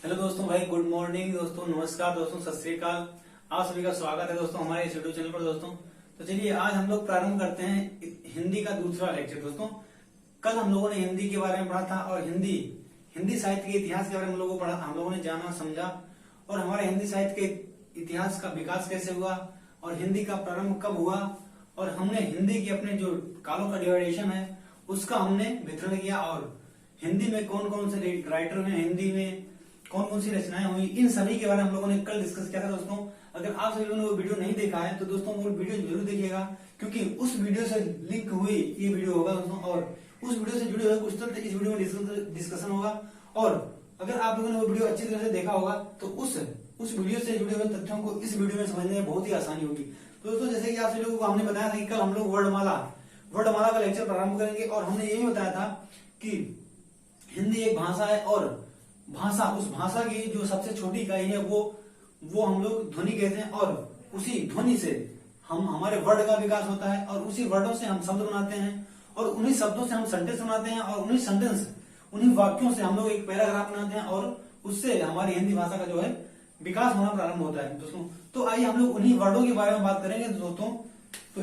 Hello दोस्तों, भाई good morning दोस्तों, नमस्कार दोस्तों, सत श्री अकाल। आप सभी का स्वागत है दोस्तों हमारे इस यूट्यूब चैनल पर दोस्तों। तो चलिए आज हम लोग प्रारंभ करते हैं हिंदी का दूसरा लेक्चर दोस्तों। कल हम लोगों ने हिंदी के बारे में पढ़ा था और हिंदी साहित्य के इतिहास के बारे में हम लोगों ने जाना समझा और हमारे हिंदी साहित्य के इतिहास का विकास कैसे हुआ और हिंदी का प्रारंभ कब हुआ और हमने हिंदी के अपने जो कालों का डिवाइडेशन है उसका हमने वितरण किया और हिंदी में कौन कौन से राइटर हैं, हिंदी में कौन कौन सी रचनाएं हुई, इन सभी के बारे में हम लोगों ने कल डिस्कस किया था दोस्तों। अगर आप सभी लोगों ने वो वीडियो नहीं देखा है तो दोस्तों वो वीडियो जरूर देखिएगा, क्योंकि उस वीडियो से लिंक हुई ये वीडियो होगा दोस्तों और उस वीडियो से जुड़े हुए कुछ तथ्य इस वीडियो में डिस्कशन होगा। और अगर आप लोगों ने वो वीडियो अच्छी तरह से देखा होगा तो उस वीडियो से जुड़े हुए तथ्यों को इस वीडियो में समझने में बहुत ही आसानी होगी। तो दोस्तों जैसे कि आप सभी लोगों को हमने बताया था कि कल हम लोग वर्णमाला का लेक्चर प्रारंभ करेंगे और हमने यही बताया था कि हिंदी एक भाषा है और उस भाषा की जो सबसे छोटी इकाई है वो हम लोग ध्वनि कहते हैं और उसी ध्वनि से हमारे वर्ड का विकास होता है और उसी वर्डों से हम शब्द बनाते हैं और उन्हीं शब्दों से हम सेंटेंस बनाते हैं और उन्हीं वाक्यों से हम लोग एक पैराग्राफ बनाते हैं और उससे हमारी हिंदी भाषा का जो है विकास होना प्रारंभ होता है दोस्तों। तो आइए हम लोग उन्हीं वर्डों के बारे में बात करेंगे दोस्तों। तो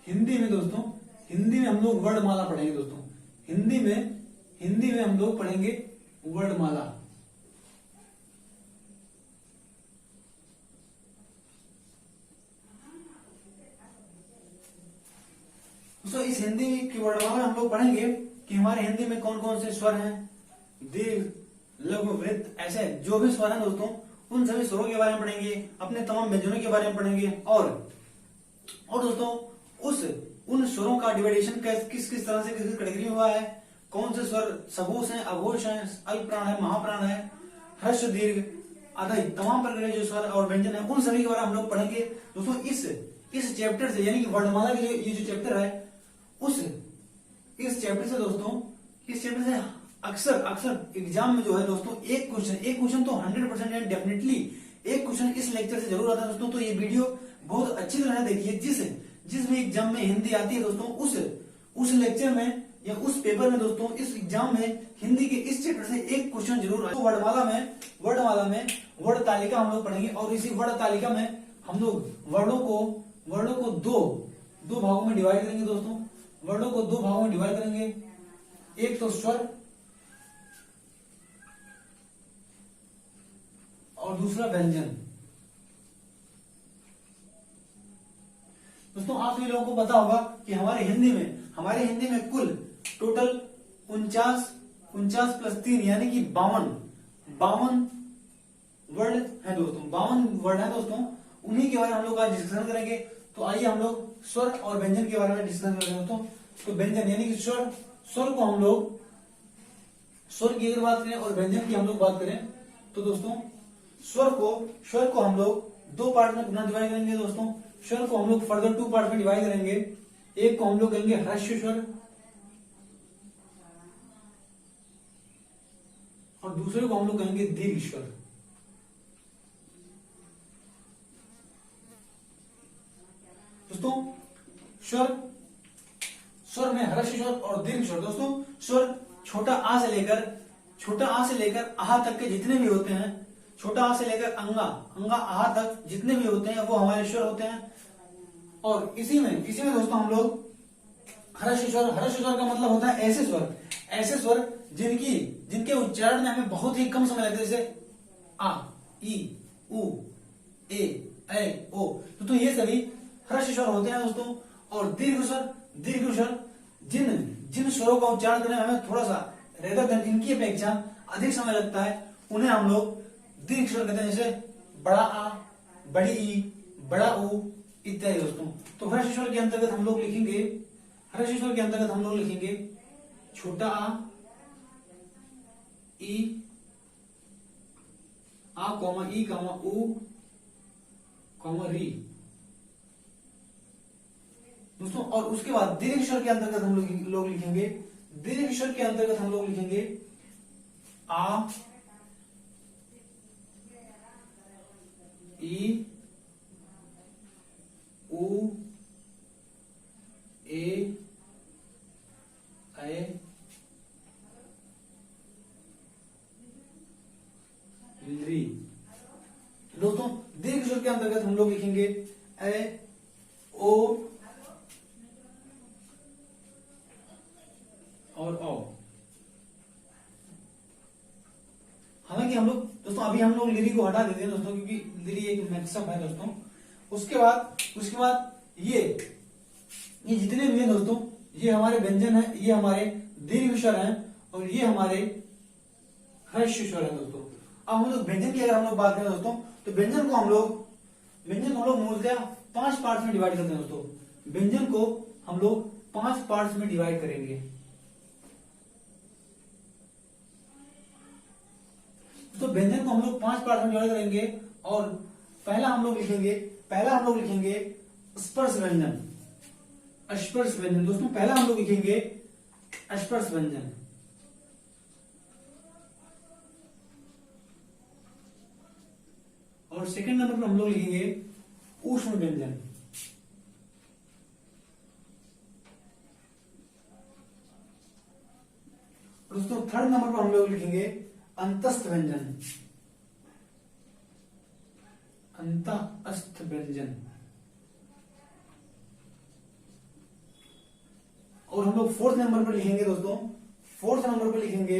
हिंदी में दोस्तों, हिंदी में हम लोग वर्णमाला पढ़ेंगे दोस्तों। हिंदी में हम लोग पढ़ेंगे वर्णमाला। दोस्तों इस हिंदी की वर्णमाला में हम लोग पढ़ेंगे कि हमारे हिंदी में कौन कौन से स्वर हैं, दीर्घ, लघु, वृत्त, ऐसे जो भी स्वर हैं दोस्तों उन सभी स्वरों के बारे में पढ़ेंगे, अपने तमाम व्यंजनों के बारे में पढ़ेंगे और दोस्तों उन स्वरों का डिवाइडेशन किस किस तरह से किस कैटेगरी में हुआ है, कौन से स्वर सघोष हैं, अघोष हैं, अल्प प्राण है, महाप्राण है, ह्रस्व, दीर्घ आदि तमाम प्रकार के जो स्वर और व्यंजन है उन सभी के बारे में हम लोग पढ़ेंगे दोस्तों। इस चैप्टर से यानी कि वर्णमाला के ये जो चैप्टर है इस चैप्टर से अक्सर एग्जाम में जो है दोस्तों एक क्वेश्चन तो 100% एंड डेफिनेटली एक क्वेश्चन इस लेक्चर से जरूर आता है दोस्तों। तो ये वीडियो बहुत अच्छी तरह देखिए, जिस भी एग्जाम में हिंदी आती है दोस्तों उस लेक्चर में या उस पेपर में दोस्तों इस एग्जाम में हिंदी के इस चैप्टर से एक क्वेश्चन जरूर आए। तो वर्णमाला में वर्ण तालिका हम लोग पढ़ेंगे और इसी वर्ण तालिका में हम लोग वर्णों को दो भागों में डिवाइड करेंगे दोस्तों। वर्णों को दो भागों में डिवाइड करेंगे, एक तो स्वर और दूसरा व्यंजन। दोस्तों आप सभी लोगों को पता होगा कि हमारे हिंदी में कुल टोटल 49 प्लस 3 यानी कि 52 वर्ड है दोस्तों। 52 वर्ड है दोस्तों, उन्हीं के बारे में हम लोग आज डिस्कशन करेंगे। तो आइए हम लोग स्वर और व्यंजन के बारे में डिस्कशन करेंगे दोस्तों। तो व्यंजन यानी कि स्वर को हम लोग स्वर की अगर बात करें और व्यंजन की हम लोग बात करें तो दोस्तों स्वर को हम लोग दो पार्ट में पुनः डिवाइड करेंगे दोस्तों। स्वर को हम लोग फर्दर 2 पार्ट में डिवाइड करेंगे। एक को हम लोग कहेंगे ह्रस्व स्वर और दूसरे को हम लोग कहेंगे दीर्घ स्वर। दोस्तों स्वर में ह्रस्व स्वर और दीर्घ स्वर। दोस्तों स्वर छोटा आ से लेकर आहा तक के जितने भी होते हैं, छोटा आ से लेकर अंगा आहा तक जितने भी होते हैं वो हमारे स्वर होते हैं। और इसी में दोस्तों हम लोग ह्रस्व स्वर का मतलब होता है ऐसे स्वर जिनके उच्चारण में हमें बहुत ही कम समय लगता है, जैसे आ, ई, उ, ए, ओ। तो ये सभी ह्रस्व स्वर होते हैं दोस्तों। और दीर्घ स्वर जिन स्वरों का उच्चारण करने में हमें थोड़ा सा रेदर देन इनकी अपेक्षा अधिक समय लगता है उन्हें हम लोग दीर्घ स्वर कहते हैं, जैसे बड़ा आ, बड़ी ई, बड़ा ऊ इत्यादि दोस्तों। तो ह्रस्व स्वर के अंतर्गत हम लोग लिखेंगे छोटा आ, ई, ई, उ, री दोस्तों। और उसके बाद दीर्घ स्वर के अंतर्गत हम लोग लिखेंगे आ, ई, उ, ए ऐ ली। दोस्तों दीर्घ स्वर के अंतर्गत हम लोग लिखेंगे ए ओ और औ। हालांकि हम लोग दोस्तों अभी हम लोग लिरी को हटा देते हैं दोस्तों, क्योंकि लिरी एक मैक्सअप है दोस्तों। उसके बाद ये जितने भी हैं दोस्तों, ये हमारे व्यंजन है, ये हमारे दीर्घ स्वर हैं और ये हमारे ह्रस्व स्वर है दोस्तों। अब हम लोग व्यंजन की अगर हम लोग बात करें दोस्तों, तो व्यंजन को हम लोग मूलतः 5 पार्ट्स में डिवाइड करते हैं दोस्तों। व्यंजन को हम लोग 5 पार्ट्स में डिवाइड करेंगे। तो व्यंजन को हम लोग 5 पार्ट में डिवाइड करेंगे और पहला हम लोग लिखेंगे स्पर्श व्यंजन। स्पर्श व्यंजन दोस्तों, पहला हम लोग लिखेंगे स्पर्श व्यंजन। और सेकंड नंबर पर हम लोग लिखेंगे ऊष्म व्यंजन। दोस्तों थर्ड नंबर पर हम लोग लिखेंगे अंतस्थ व्यंजन। अंतस्थ व्यंजन। और हम लोग फोर्थ नंबर पर लिखेंगे दोस्तों, फोर्थ नंबर पर लिखेंगे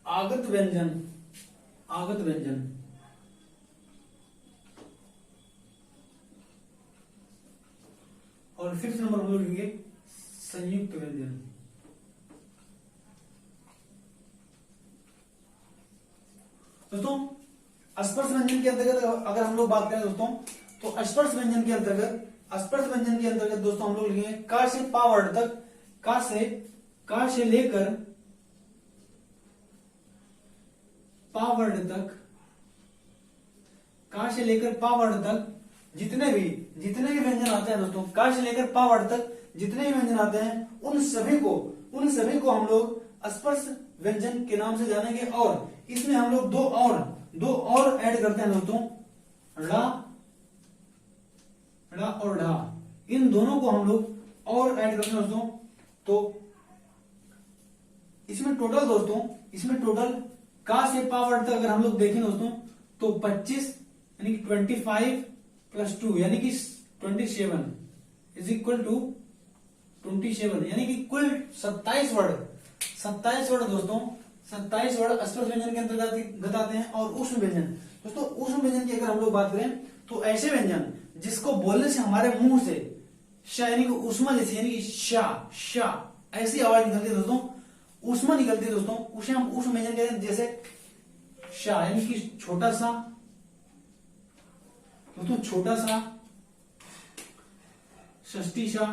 आगत व्यंजन। आगत व्यंजन। और फिफ्थ नंबर हम लोग लिखेंगे संयुक्त व्यंजन। दोस्तों स्पर्श व्यंजन के अंतर्गत अगर हम लोग बात करें दोस्तों, तो स्पर्श व्यंजन के अंतर्गत दोस्तों हम लोग लिखेंगे का से पा वर्ड तक, का से लेकर पा वर्ड तक, का से लेकर पा वर्ड तक जितने भी व्यंजन आते हैं दोस्तों, का से लेकर पा वर्ड तक जितने भी व्यंजन आते हैं उन सभी को हम लोग स्पर्श व्यंजन के नाम से जानेंगे। और इसमें हम लोग दो और ऐड करते हैं दोस्तों, ड़ा और ढा। इन दोनों को हम लोग और ऐड करते हैं दोस्तों। तो इसमें टोटल का से पा वर्ड तक अगर हम लोग देखें दोस्तों, तो 25 यानी कि 25 प्लस 2 यानी कि 27 इज इक्वल टू 27, यानी कि कुल 27 वर्ड दोस्तों, 27 वर्ड स्पर्श व्यंजन के अंतर्गत आते हैं। और ऊष्म व्यंजन दोस्तों, ऊष्म व्यंजन की अगर हम लोग बात करें तो ऐसे व्यंजन जिसको बोलने से हमारे मुंह से श यानी कि उष्मा जैसी यानी कि शा ऐसी आवाज निकलती है दोस्तों, उष्मा निकलती है दोस्तों, उसे हम ऊष्म व्यंजन कहते हैं। जैसे शा यानी कि छोटा सा दोस्तों, छोटा सा, षष्ठी शा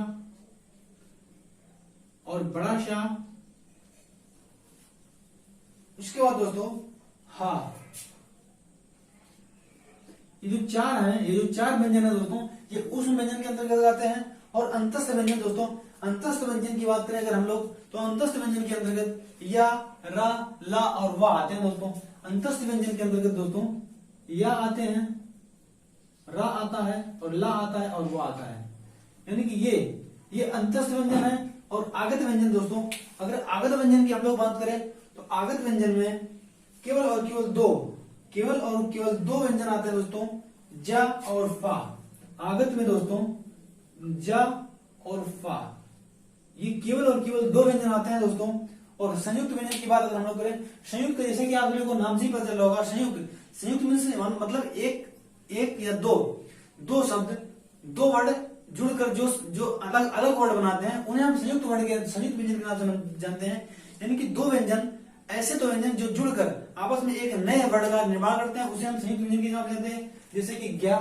और बड़ा शा। उसके बाद दोस्तों हा। ये जो चार व्यंजन है दोस्तों, ये ऊष्म व्यंजन के अंतर्गत आते हैं। और अंतस्थ व्यंजन दोस्तों, अंतस्थ व्यंजन की बात करें अगर हम लोग, तो अंतस्थ व्यंजन के अंतर्गत या, रा, ला और वा आते हैं दोस्तों। अंतस्थ व्यंजन के अंतर्गत दोस्तों या आते हैं, रा आता है और ला आता है और वा आता है, यानी कि ये अंतस्थ व्यंजन है। और आगत व्यंजन दोस्तों, अगर आगत व्यंजन की हम लोग बात करें तो आगत व्यंजन में केवल और केवल दो व्यंजन आते हैं दोस्तों, जा और फा। आगत में दोस्तों जा और फा, ये केवल और केवल 2 व्यंजन आते हैं दोस्तों। और संयुक्त व्यंजन की बात अगर हम लोग करें, संयुक्त जैसे कि आप लोगों को नाम से ही पता चल होगा, संयुक्त मीन्स मतलब एक या दो शब्द, 2 वर्ड जुड़कर जो अलग अलग वर्ड बनाते हैं उन्हें हम संयुक्त व्यंजन के नाम से जानते हैं। यानी कि 2 व्यंजन, ऐसे 2 व्यंजन जो जुड़कर आपस में एक नए वर्ड का निर्माण करते हैं, उसे हम संयुक्त व्यंजन के नाम कहते हैं। जैसे कि ज्ञा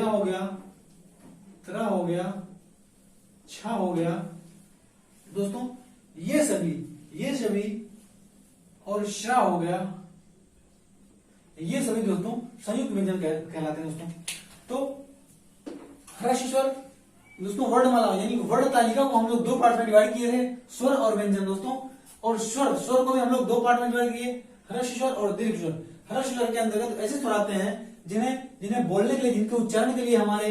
हो गया, त्रा हो गया, छा हो गया दोस्तों, ये सभी और श्रा हो गया, ये सभी दोस्तों संयुक्त व्यंजन कहलाते हैं दोस्तों। तो ह्रस्व स्वर दोस्तों, वर्णमाला यानी वर्ण तालिका को हम लोग 2 पार्ट में डिवाइड किए थे, स्वर और व्यंजन दोस्तों। और स्वर को भी हम लोग 2 पार्ट में डिवाइड किए, ह्रस्व स्वर और दीर्घ स्वर। ह्रस्व स्वर के अंतर्गत ऐसे स्वर आते हैं जिन्हें जिन्हें बोलने के लिए, जिनके उच्चारण के लिए हमारे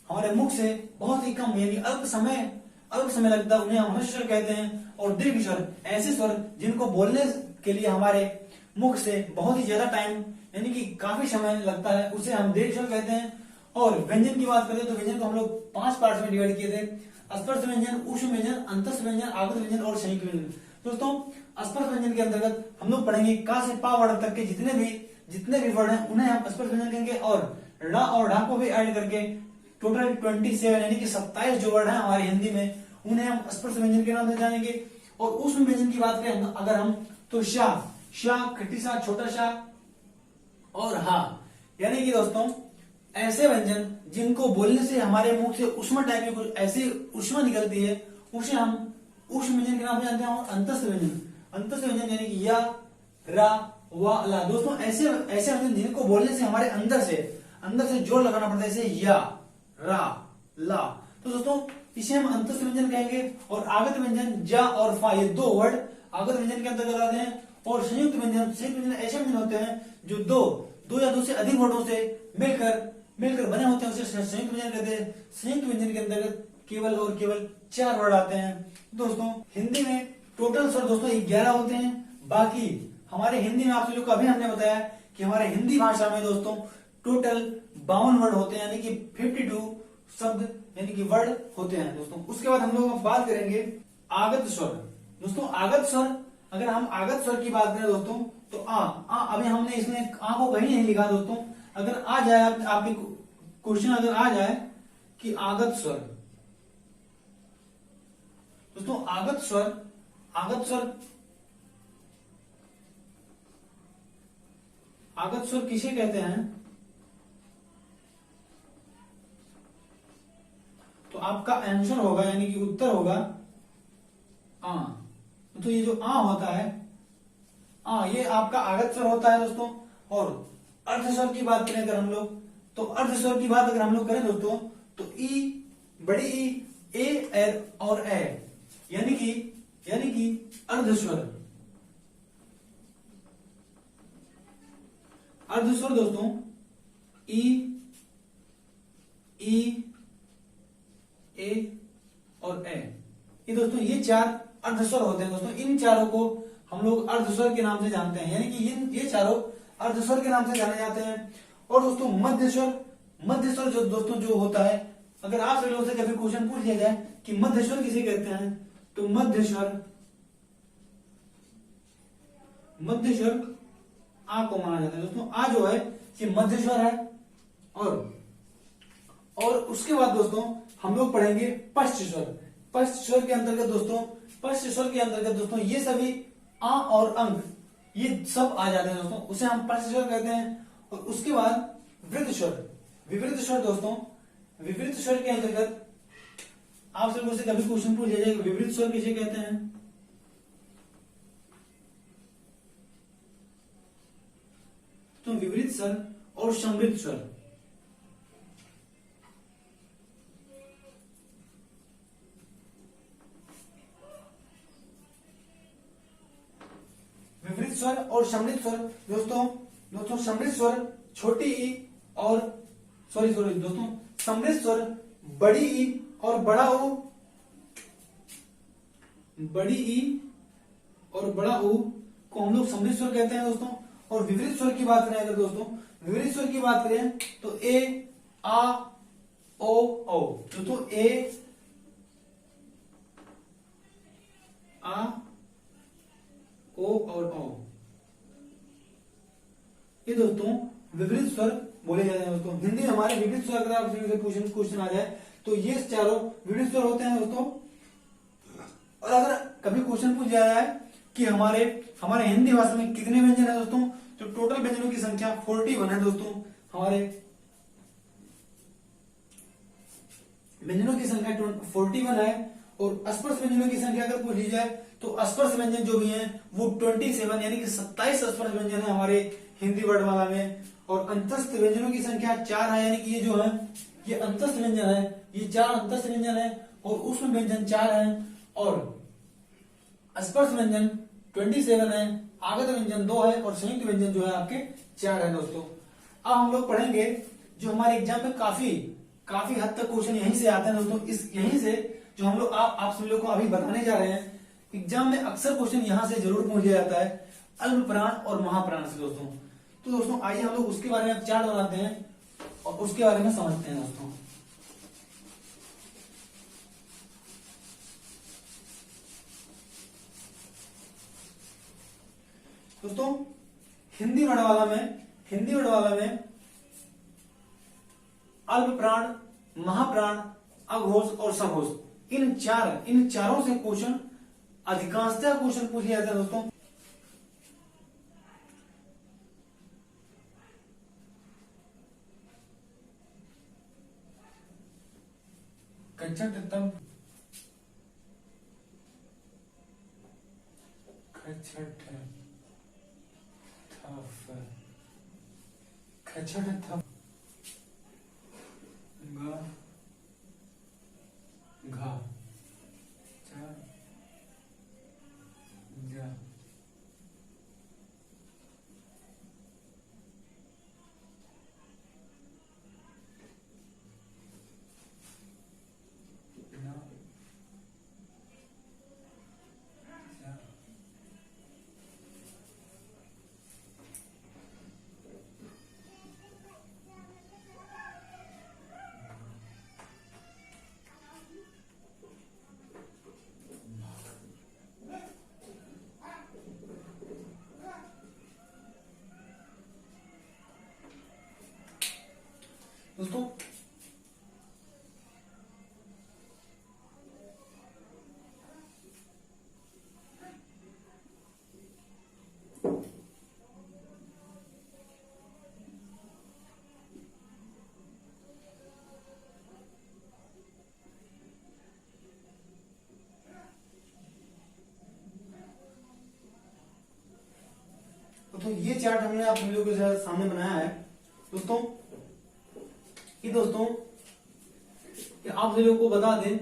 हमारे मुख से बहुत ही कम यानी अल्प समय लगता है, उन्हें हम हर्ष स्वर कहते हैं। और दीर्घ स्वर ऐसे स्वर जिनको बोलने के लिए हमारे मुख से बहुत ही ज्यादा टाइम यानी कि काफी समय लगता है, उसे हम दीर्घ स्वर कहते हैं। और व्यंजन की बात करें तो व्यंजन को हम लोग 5 पार्ट में डिवाइड किए थे: स्पर्श व्यंजन, ऊष्म व्यंजन, अंतस्थ व्यंजन, आगत व्यंजन और संयुक्त व्यंजन। दोस्तों स्पर्श व्यंजन के अंतर्गत हम लोग पढ़ेंगे का से पा वर्ण तक के जितने भी वर्ड हैं उन्हें हम स्पर्श व्यंजन कहेंगे, और ड़ और ढा को भी ऐड करके टोटल 27 यानी कि 27 जो वर्ड है हमारी हिंदी में, उन्हें हम स्पर्श व्यंजन के नाम से जानेंगे। और ऊष्म व्यंजन की बात करें अगर हम तो शाह, खट्टी सा, छोटा सा और हा, यानी कि दोस्तों ऐसे व्यंजन जिनको बोलने से हमारे मुंह से उष्मा टाइप की कुछ ऐसी उष्मा निकलती है, उसे हम ऊष्म व्यंजन के नाम से जानते हैं। और अंतस्थ व्यंजन यानी कि या, रा, वा, ला। दोस्तों ऐसे व्यंजन जिनको बोलने से हमारे अंदर से जोर लगाना पड़ता है, जैसे या, रा, ला, तो दोस्तों इसे हम अंतस्थ व्यंजन कहेंगे। और आगत व्यंजन जा और फा, ये 2 वर्ड आगत व्यंजन के अंतर्गत आते हैं। और संयुक्त व्यंजन ऐसे व्यंजन होते हैं जो दो या 2 से अधिक वर्डों से मिलकर बने होते हैं, उसे संयुक्त व्यंजन कहते हैं। संयुक्त व्यंजन के अंतर्गत केवल 4 वर्ड आते हैं। दोस्तों हिंदी में टोटल स्वर दोस्तों 11 होते हैं। बाकी हमारे हिंदी में आप लोग को अभी हमने बताया कि हमारे हिंदी भाषा में दोस्तों टोटल 52 वर्ड होते हैं, यानी कि 52 शब्द यानी कि वर्ड होते हैं। दोस्तों उसके बाद हम लोग बात करेंगे आगत स्वर। दोस्तों आगत स्वर, अगर हम आगत स्वर की बात करें दोस्तों तो अभी हमने इसमें आ को कहीं नहीं लिखा दोस्तों। अगर आ जाए आपके क्वेश्चन अगर आ जाए कि आगत स्वर, दोस्तों आगत स्वर किसे कहते हैं, तो आपका आंसर होगा यानी कि उत्तर होगा आ। तो ये जो आ होता है ये आपका आगत स्वर होता है दोस्तों। और अर्ध स्वर की बात करें अगर हम लोग, तो अर्ध स्वर की बात अगर हम लोग करें दोस्तों तो ई, बड़ी ई, ए और ए यानी कि अर्ध स्वर दोस्तों ई, ए और ए, ये दोस्तों ये 4 अर्धस्वर होते हैं। दोस्तों इन चारों को हम लोग अर्धस्वर के नाम से जानते हैं, यानी कि ये चारों अर्धस्वर के नाम से जाने जाते हैं। और दोस्तों मध्य स्वर जो दोस्तों जो होता है, अगर आप सभी लोगों से कभी क्वेश्चन पूछ लिया जाए कि मध्य स्वर किसे कहते हैं, तो मध्य स्वर आ को माना जाता है। दोस्तों आ जो है ये मध्य स्वर है। और उसके बाद दोस्तों हम लोग पढ़ेंगे पश्च स्वर के अंतर्गत दोस्तों ये सभी आ और अंग ये सब आ जाते हैं दोस्तों, उसे हम पश्च स्वर कहते हैं। और उसके बाद विवृत स्वर दोस्तों, विवृत स्वर के अंतर्गत आप लोगों से कभी क्वेश्चन पूछ लिया जाए विवृत स्वर किसे कहते हैं, तो विवृत स्वर और समृद्ध स्वर। विवृत स्वर और समृद्ध स्वर दोस्तों समृद्ध स्वर छोटी ई और दोस्तों समृद्ध स्वर बड़ी ई और बड़ा ऊ, बड़ी ई और बड़ा ऊ को हम लोग समृद्ध स्वर कहते हैं दोस्तों। और विवृत स्वर की बात करें अगर दोस्तों, विवृत स्वर की बात करें तो ए, आ, ओ, औ। दोस्तों ए, आ, ओ और औ, ये दोस्तों विपरीत स्वर बोले जाते हैं दोस्तों। हिंदी में हमारे विपरीत स्वर अगर आपसे क्वेश्चन आ जाए तो ये चारों विपरीत स्वर होते हैं दोस्तों। और अगर कभी क्वेश्चन पूछ जाए कि हमारे हिंदी भाषा में कितने व्यंजन है दोस्तों, तो टोटल व्यंजनों की संख्या 41 है दोस्तों। हमारे व्यंजनों की संख्या 41 है। और स्पर्श व्यंजनों की संख्या अगर पूछ ली जाए तो स्पर्श व्यंजन जो भी हैं वो 27 यानी कि 27 स्पर्श व्यंजन है हमारे हिंदी वर्णमाला में। और अंतस्थ व्यंजनों की संख्या 4 है, यानी कि ये जो है ये अंतस्थ व्यंजन है, ये 4 अंतस्थ व्यंजन है। और ऊष्म व्यंजन 4 है। और स्पर्श व्यंजन 27 है, आगत व्यंजन 2 है और संयुक्त व्यंजन जो है आपके 4 है दोस्तों। अब हम लोग पढ़ेंगे जो हमारे एग्जाम में काफी काफी हद तक क्वेश्चन यहीं से आते हैं दोस्तों। इस यहीं से जो हम लोग आप सभी लोग को अभी बताने जा रहे हैं, एग्जाम में अक्सर क्वेश्चन यहां से जरूर पूछा जाता है, अल्प प्राण और महाप्राण से दोस्तों। तो दोस्तों आइए हम लोग उसके बारे में चार्ट बनाते हैं और उसके बारे में समझते हैं दोस्तों। दोस्तों हिंदी वर्णमाला में अल्प प्राण, महाप्राण, अघोष और सघोष, इन चारों से क्वेश्चन अधिकांशतः क्वेश्चन पूछे जाते हैं दोस्तों। खचट तब खचट थप घा चा जा ना जा। दोस्तों ये चार्ट हमने आप सभी लोगों के सामने बनाया है दोस्तों। कि दोस्तों कि आप सभी लोगों को बता दें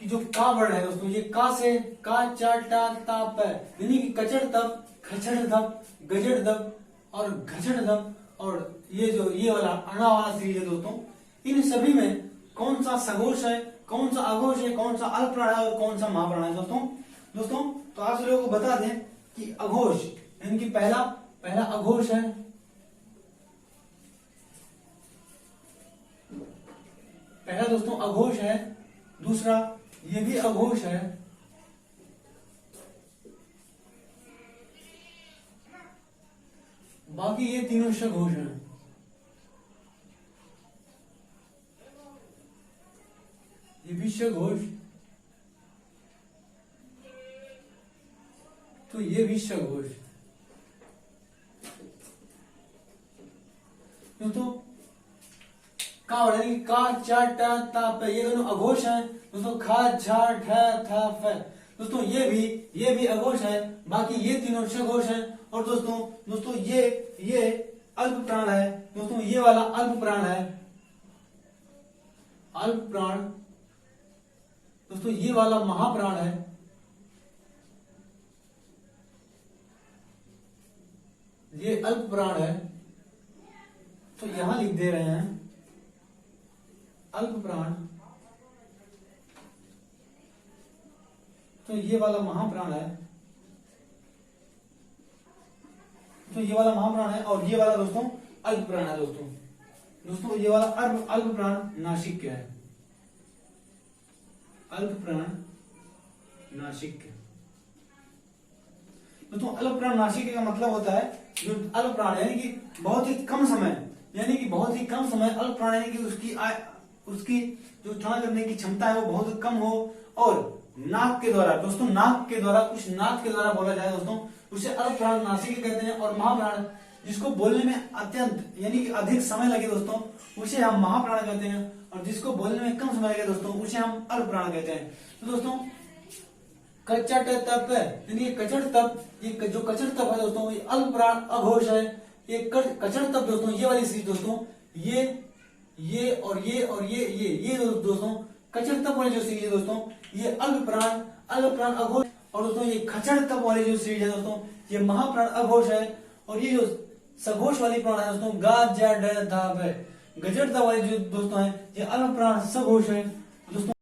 कि जो का वर्ड है दोस्तों, ये का से का चा टा ता प, यानी कि कचड़ तप, खचड़ धप, गजड़ धप और घचड़ धप, और ये वाला अणा वाला सीरीज है दोस्तों। इन सभी में कौन सा सघोष है, कौन सा अघोष है, कौन सा अल्प प्राण है और कौन सा महाप्राण है दोस्तों। तो आप सभी लोगों को बता दें कि अघोष यानी कि पहला अघोष है, पहला दोस्तों अघोष है, दूसरा ये भी अघोष है, बाकी ये तीनों सघोष हैं। ये भी सघोष, तो ये भी सघोष। दोस्तों का वर्ड है का चा टा ता प, ये दोनों अघोष हैं दोस्तों। खा झा ठ था फ, दोस्तों ये भी अघोष है, बाकी ये तीनों सघोष हैं। और दोस्तों ये अल्प प्राण है दोस्तों, ये वाला अल्प प्राण है, अल्प प्राण दोस्तों। ये वाला महाप्राण है, ये अल्प प्राण है। तो यहां लिख दे रहे हैं अल्प प्राण, तो ये वाला महाप्राण है, तो ये वाला महाप्राण है और ये वाला दोस्तों अल्प प्राण है दोस्तों। ये वाला अल्प प्राण नासिक है, अल्प प्राण नासिक। दोस्तों अल्प प्राण नासिक का मतलब होता है जो अल्प प्राण यानी कि बहुत ही कम समय अल्प प्राण यानी कि उसकी जो उच्चारण करने की क्षमता है वो बहुत कम हो, और नाक के द्वारा दोस्तों, नाक के द्वारा बोला जाए दोस्तों, उसे अल्प प्राण नासिक कहते हैं। और महाप्राण जिसको बोलने में अत्यंत यानी कि अधिक समय लगे दोस्तों, उसे हम महाप्राण कहते हैं। और जिसको बोलने में कम समय लगे दोस्तों, उसे हम अल्प प्राण कहते हैं। तो दोस्तों कचट तप यानी कचड़ तप, ये जो कचड़ तप है दोस्तों, ये अल्प प्राण अघोष है। ये कचड़ तप दोस्तों, ये वाली सीरीज दोस्तों, ये और ये दोस्तों कचड़ तप वाली जो सीरीज है दोस्तों, ये अल्प प्राण अघोष। और दोस्तों ये खचड़ तप वाली जो सीरीज है दोस्तों, ये महाप्राण अघोष है। और ये जो सघोष वाली प्राण है दोस्तों गा जा ड धा ब। गजड़ द वाली जो दोस्तों है ये अल्प प्राण सघोष है दोस्तों।